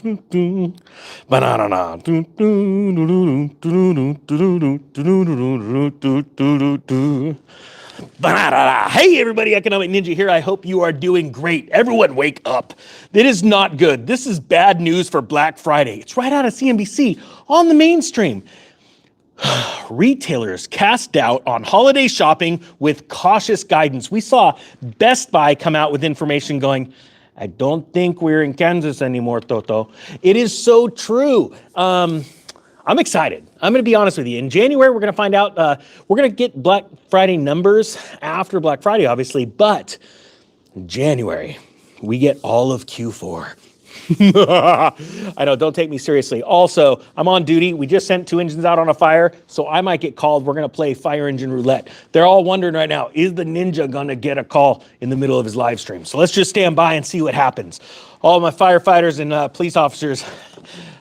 Banana. Hey, everybody, Economic Ninja here. I hope you are doing great. Everyone, wake up. It is not good. This is bad news for Black Friday. It's right out of CNBC on the mainstream. Retailers cast doubt on holiday shopping with cautious guidance. We saw Best Buy come out with information going, I don't think we're in Kansas anymore, Toto. It is so true. I'm excited. I'm going to be honest with you. In January, we're going to find out, we're going to get Black Friday numbers after Black Friday, obviously, but in January, we get all of Q4. I know, don't take me seriously. Also, I'm on duty. We just sent 2 engines out on a fire, so I might get called. We're going to play fire engine roulette. They're all wondering right now, is the ninja going to get a call in the middle of his live stream? So let's just stand by and see what happens. All my firefighters and police officers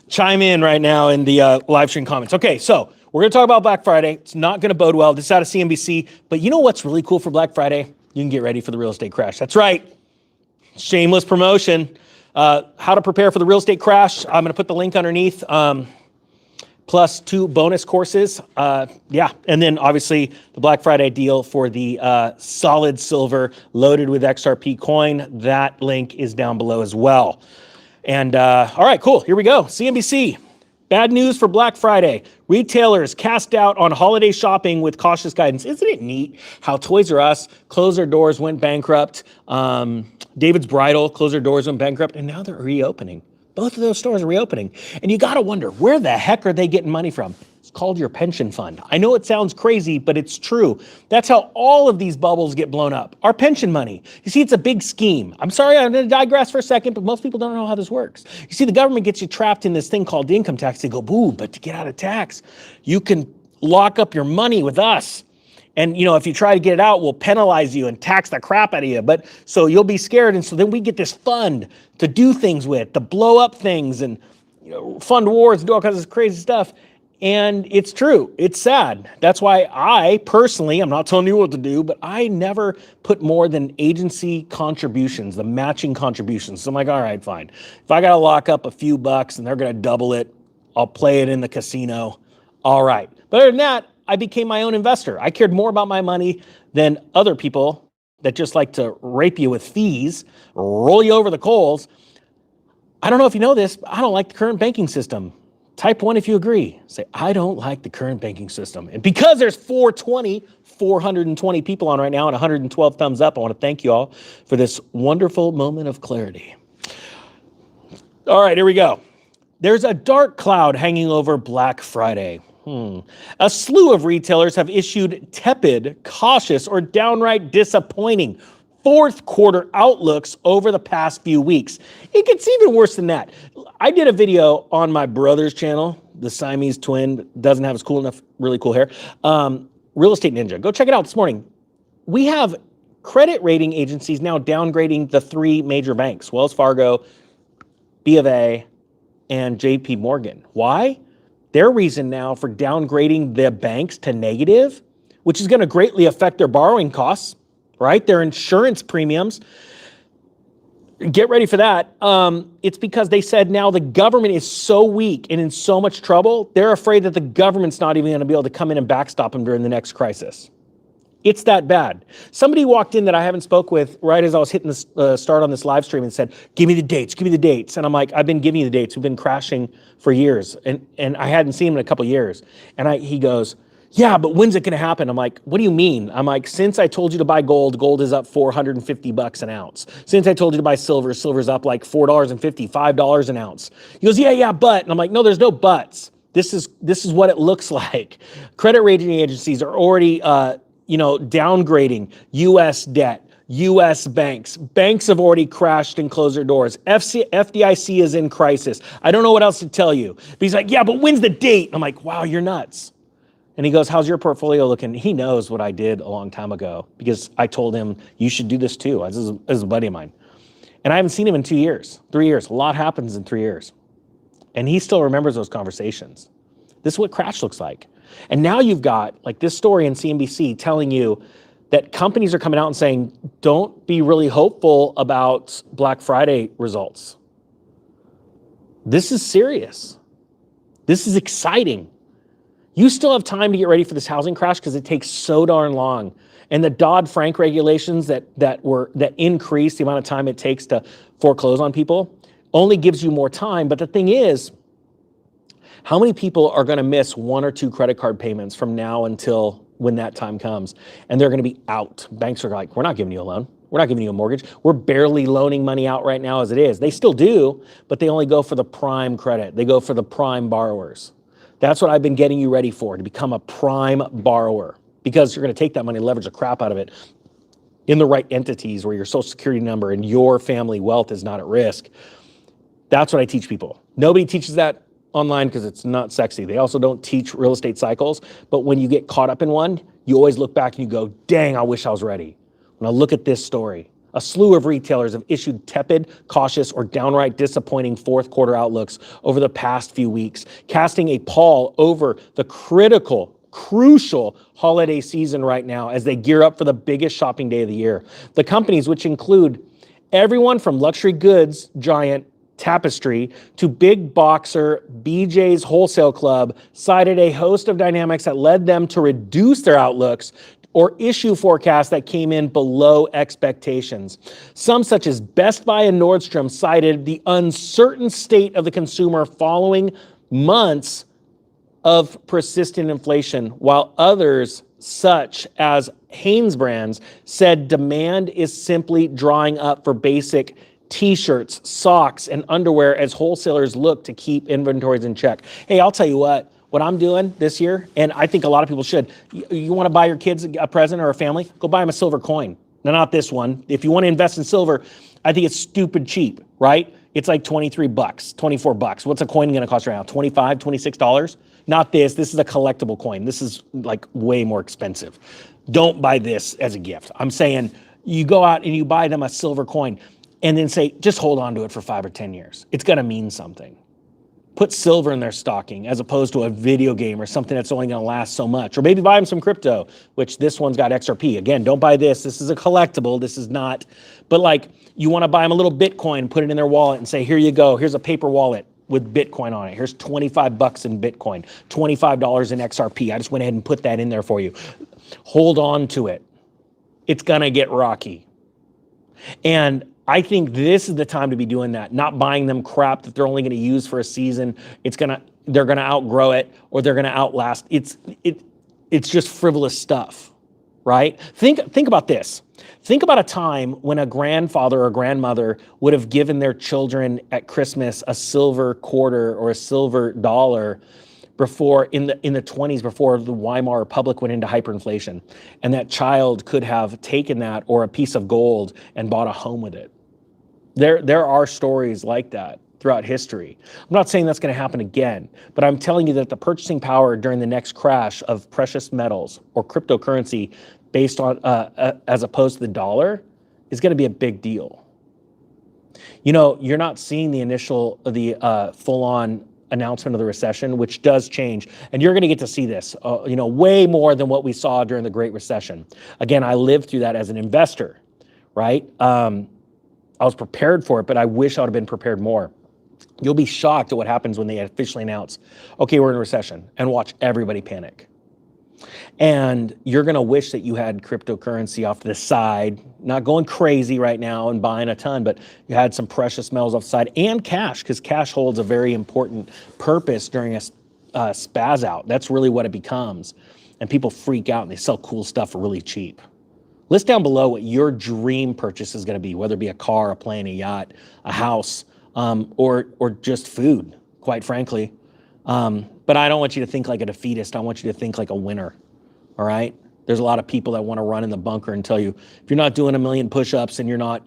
chime in right now in the live stream comments. Okay, so we're going to talk about Black Friday. It's not going to bode well. This is out of CNBC. But you know what's really cool for Black Friday? You can get ready for the real estate crash. That's right. Shameless promotion. How to prepare for the real estate crash. I'm going to put the link underneath, plus 2 bonus courses. Yeah, and then obviously the Black Friday deal for the solid silver loaded with XRP coin. That link is down below as well. And all right, cool. Here we go. CNBC. Bad news for Black Friday. Retailers cast doubt on holiday shopping with cautious guidance. Isn't it neat how Toys R Us closed their doors, went bankrupt? David's Bridal closed their doors, went bankrupt, and now they're reopening. Both of those stores are reopening. And you got to wonder, where the heck are they getting money from? It's called your pension fund. I know it sounds crazy, but it's true. That's how all of these bubbles get blown up. Our pension money. You see, it's a big scheme. I'm sorry, I'm going to digress for a second, but most people don't know how this works. You see, the government gets you trapped in this thing called income tax. They go, boo, but to get out of tax, you can lock up your money with us. And, you know, if you try to get it out, we'll penalize you and tax the crap out of you. But so you'll be scared. And so then we get this fund to do things with, to blow up things and, you know, fund wars and do all kinds of crazy stuff. And it's true. It's sad. That's why I personally, I'm not telling you what to do, but I never put more than agency contributions, the matching contributions. So I'm like, all right, fine. If I got to lock up a few bucks and they're going to double it, I'll play it in the casino. All right. But other than that, I became my own investor. I cared more about my money than other people that just like to rape you with fees, roll you over the coals. I don't know if you know this, but I don't like the current banking system. Type 1 if you agree. Say, I don't like the current banking system. And because there's 420 people on right now and 112 thumbs up, I want to thank you all for this wonderful moment of clarity. All right, here we go. There's a dark cloud hanging over Black Friday. A slew of retailers have issued tepid, cautious, or downright disappointing fourth quarter outlooks over the past few weeks. It gets even worse than that. I did a video on my brother's channel, the Siamese twin, doesn't have his really cool hair, Real Estate Ninja. Go check it out this morning. We have credit rating agencies now downgrading the 3 major banks, Wells Fargo, B of A, and JP Morgan. Why? Their reason now for downgrading the banks to negative, which is going to greatly affect their borrowing costs, right? Their insurance premiums. Get ready for that. It's because they said now the government is so weak and in so much trouble, they're afraid that the government's not even going to be able to come in and backstop them during the next crisis. It's that bad. Somebody walked in that I haven't spoke with right as I was hitting the start on this live stream and said, give me the dates, give me the dates. And I'm like, I've been giving you the dates. We've been crashing for years. And I hadn't seen him in a couple of years. And he goes, yeah, but when's it going to happen? I'm like, what do you mean? I'm like, since I told you to buy gold, gold is up $450 an ounce. Since I told you to buy silver, silver's up like $4.50, $5 an ounce. He goes, yeah, but. And I'm like, no, there's no buts. This is what it looks like. Credit rating agencies are already downgrading U.S. debt, U.S. banks. Banks have already crashed and closed their doors. FDIC is in crisis. I don't know what else to tell you. But he's like, yeah, but when's the date? I'm like, wow, you're nuts. And he goes, how's your portfolio looking? He knows what I did a long time ago because I told him, you should do this too. This is a buddy of mine. And I haven't seen him in 2 years, 3 years. A lot happens in 3 years. And he still remembers those conversations. This is what crash looks like. And now you've got like this story in CNBC telling you that companies are coming out and saying, don't be really hopeful about Black Friday results. This is serious. This is exciting. You still have time to get ready for this housing crash because it takes so darn long. And the Dodd-Frank regulations that increase the amount of time it takes to foreclose on people only gives you more time. But the thing is, how many people are going to miss 1 or 2 credit card payments from now until when that time comes? And they're going to be out. Banks are like, we're not giving you a loan. We're not giving you a mortgage. We're barely loaning money out right now as it is. They still do, but they only go for the prime credit. They go for the prime borrowers. That's what I've been getting you ready for, to become a prime borrower, because you're going to take that money, leverage the crap out of it in the right entities where your social security number and your family wealth is not at risk. That's what I teach people. Nobody teaches that online because it's not sexy. They also don't teach real estate cycles, but when you get caught up in one, you always look back and you go, dang, I wish I was ready. When I look at this story, a slew of retailers have issued tepid, cautious, or downright disappointing fourth quarter outlooks over the past few weeks, casting a pall over the crucial holiday season right now as they gear up for the biggest shopping day of the year. The companies, which include everyone from luxury goods giant Tapestry to big boxer BJ's Wholesale Club, cited a host of dynamics that led them to reduce their outlooks or issue forecasts that came in below expectations. Some, such as Best Buy and Nordstrom, cited the uncertain state of the consumer following months of persistent inflation, while others, such as Hanesbrands, said demand is simply drying up for basic t-shirts, socks, and underwear as wholesalers look to keep inventories in check. Hey, I'll tell you what I'm doing this year, and I think a lot of people should. You want to buy your kids a present or a family? Go buy them a silver coin. No, not this one. If you want to invest in silver, I think it's stupid cheap, right? It's like $23, $24. What's a coin going to cost right now? $25, $26? Not this. This is a collectible coin. This is like way more expensive. Don't buy this as a gift. I'm saying you go out and you buy them a silver coin and then say, just hold on to it for 5 or 10 years. It's going to mean something. Put silver in their stocking as opposed to a video game or something that's only going to last so much. Or maybe buy them some crypto, which this one's got XRP. Again, don't buy this. This is a collectible. This is not. But like, you want to buy them a little Bitcoin, put it in their wallet and say, here you go. Here's a paper wallet with Bitcoin on it. Here's $25 in Bitcoin, $25 in XRP. I just went ahead and put that in there for you. Hold on to it. It's going to get rocky. And I think this is the time to be doing that, not buying them crap that they're only going to use for a season. They're going to outgrow it, or they're going to outlast. It's just frivolous stuff, right? Think about this. Think about a time when a grandfather or grandmother would have given their children at Christmas a silver quarter or a silver dollar before in the 20s, before the Weimar Republic went into hyperinflation, and that child could have taken that or a piece of gold and bought a home with it. There are stories like that throughout history. I'm not saying that's going to happen again, but I'm telling you that the purchasing power during the next crash of precious metals or cryptocurrency based on as opposed to the dollar is going to be a big deal. You know, you're not seeing the full-on announcement of the recession, which does change. And you're going to get to see this, way more than what we saw during the Great Recession. Again, I lived through that as an investor, right? I was prepared for it, but I wish I would have been prepared more. You'll be shocked at what happens when they officially announce, okay, we're in a recession, and watch everybody panic. And you're going to wish that you had cryptocurrency off to the side, not going crazy right now and buying a ton, but you had some precious metals off the side and cash, because cash holds a very important purpose during a spaz out. That's really what it becomes. And people freak out and they sell cool stuff for really cheap. List down below what your dream purchase is going to be, whether it be a car, a plane, a yacht, a house, or just food, quite frankly. But I don't want you to think like a defeatist. I want you to think like a winner, all right? There's a lot of people that want to run in the bunker and tell you, if you're not doing 1 million push-ups and you're not,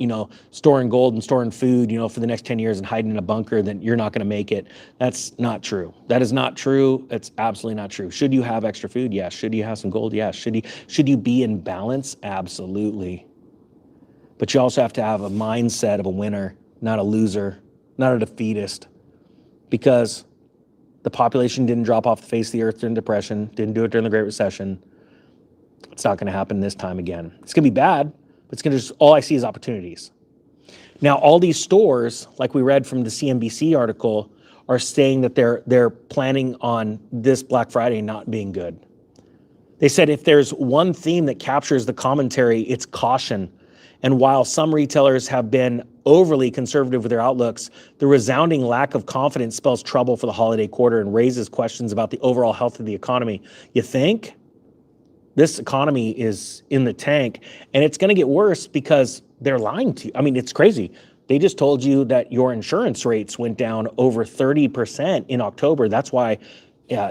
storing gold and storing food, for the next 10 years and hiding in a bunker, then you're not going to make it. That's not true. That is not true. It's absolutely not true. Should you have extra food? Yes. Should you have some gold? Yes. Should you be in balance? Absolutely. But you also have to have a mindset of a winner, not a loser, not a defeatist, because the population didn't drop off the face of the earth during the Depression, didn't do it during the Great Recession. It's not going to happen this time again. It's going to be bad, but it's going to just, all I see is opportunities. Now, all these stores, like we read from the CNBC article, are saying that they're planning on this Black Friday not being good. They said if there's one theme that captures the commentary, it's caution. And while some retailers have been overly conservative with their outlooks, the resounding lack of confidence spells trouble for the holiday quarter and raises questions about the overall health of the economy. You think? This economy is in the tank, and it's going to get worse because they're lying to you. I mean, it's crazy. They just told you that your insurance rates went down over 30% in October. That's why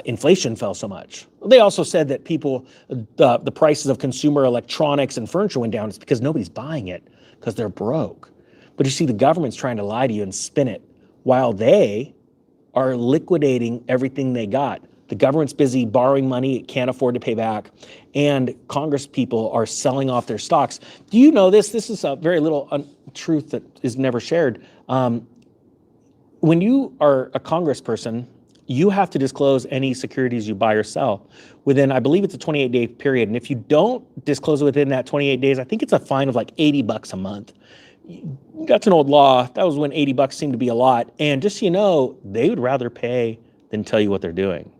inflation fell so much. They also said that the prices of consumer electronics and furniture went down. It's because nobody's buying it because they're broke. But you see, the government's trying to lie to you and spin it while they are liquidating everything they got. The government's busy borrowing money it can't afford to pay back, and Congress people are selling off their stocks. Do you know this? This is a very little truth that is never shared. When you are a congressperson, you have to disclose any securities you buy or sell within, I believe it's a 28-day period. And if you don't disclose it within that 28 days, I think it's a fine of like $80 a month. That's an old law. That was when $80 seemed to be a lot. And just so you know, they would rather pay than tell you what they're doing.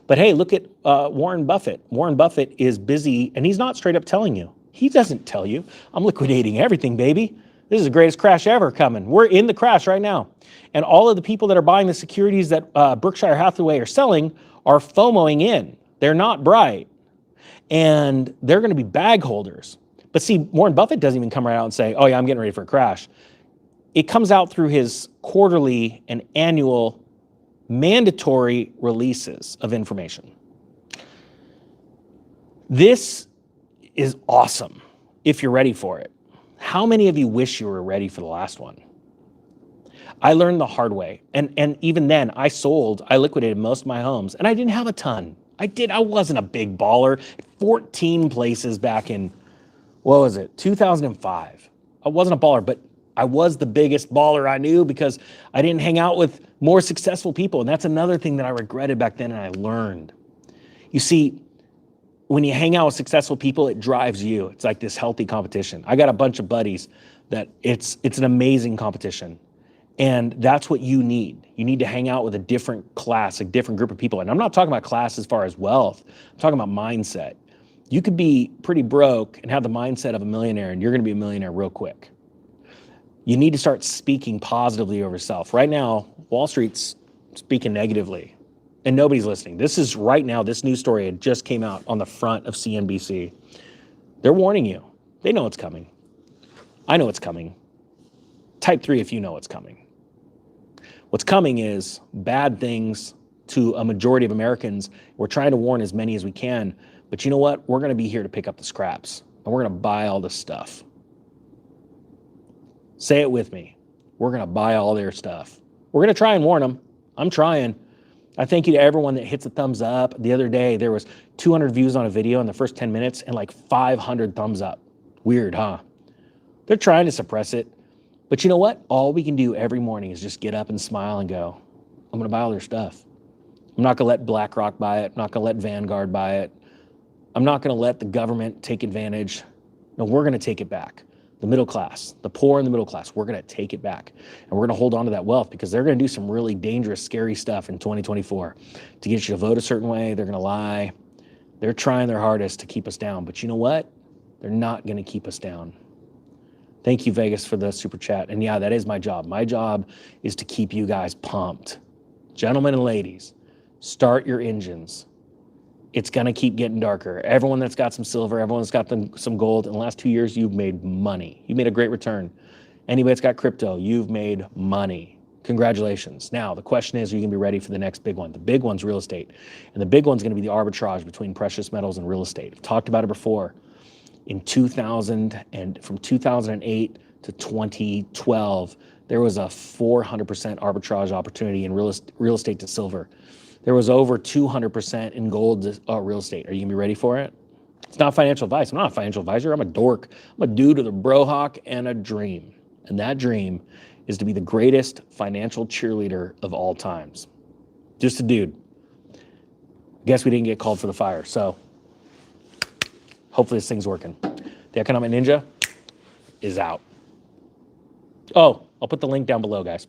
But hey, look at Warren Buffett. Warren Buffett is busy, and he's not straight up telling you. He doesn't tell you, I'm liquidating everything, baby. This is the greatest crash ever coming. We're in the crash right now. And all of the people that are buying the securities that Berkshire Hathaway are selling are FOMOing in. They're not bright. And they're going to be bag holders. But see, Warren Buffett doesn't even come right out and say, oh yeah, I'm getting ready for a crash. It comes out through his quarterly and annual mandatory releases of information. This is awesome if you're ready for it. How many of you wish you were ready for the last one? I learned the hard way. And even then, I liquidated most of my homes, and I didn't have a ton. I wasn't a big baller. 14 places back in, 2005. I wasn't a baller, but I was the biggest baller I knew because I didn't hang out with more successful people. And that's another thing that I regretted back then and I learned. You see, when you hang out with successful people, it drives you. It's like this healthy competition. I got a bunch of buddies that it's an amazing competition. And that's what you need. You need to hang out with a different class, a different group of people. And I'm not talking about class as far as wealth. I'm talking about mindset. You could be pretty broke and have the mindset of a millionaire, and you're going to be a millionaire real quick. You need to start speaking positively over yourself. Right now, Wall Street's speaking negatively, and nobody's listening. This is right now, this news story had just came out on the front of CNBC. They're warning you. They know it's coming. I know it's coming. Type 3 if you know it's coming. What's coming is bad things to a majority of Americans. We're trying to warn as many as we can, but you know what? We're going to be here to pick up the scraps, and we're going to buy all the stuff. Say it with me. We're going to buy all their stuff. We're going to try and warn them. I'm trying. I thank you to everyone that hits a thumbs up. The other day, there was 200 views on a video in the first 10 minutes and like 500 thumbs up. Weird, huh? They're trying to suppress it. But you know what? All we can do every morning is just get up and smile and go, I'm going to buy all their stuff. I'm not going to let BlackRock buy it. I'm not going to let Vanguard buy it. I'm not going to let the government take advantage. No, we're going to take it back. The middle class, the poor and the middle class, we're going to take it back. And we're going to hold on to that wealth because they're going to do some really dangerous, scary stuff in 2024 to get you to vote a certain way. They're going to lie. They're trying their hardest to keep us down. But you know what? They're not going to keep us down. Thank you, Vegas, for the super chat. And yeah, that is my job. My job is to keep you guys pumped. Gentlemen and ladies, start your engines. It's going to keep getting darker. Everyone that's got some silver, everyone that's got some gold, in the last 2 years, you've made money. You made a great return. Anybody that's got crypto, you've made money. Congratulations. Now, the question is, are you going to be ready for the next big one? The big one's real estate. And the big one's going to be the arbitrage between precious metals and real estate. I've talked about it before. In 2000 and from 2008 to 2012, there was a 400% arbitrage opportunity in real estate to silver. There was over 200% in gold to real estate. Are you gonna be ready for it? It's not financial advice. I'm not a financial advisor. I'm a dork. I'm a dude with a brohawk and a dream. And that dream is to be the greatest financial cheerleader of all times. Just a dude. Guess we didn't get called for the fire, so hopefully this thing's working. The Economic Ninja is out. Oh, I'll put the link down below, guys.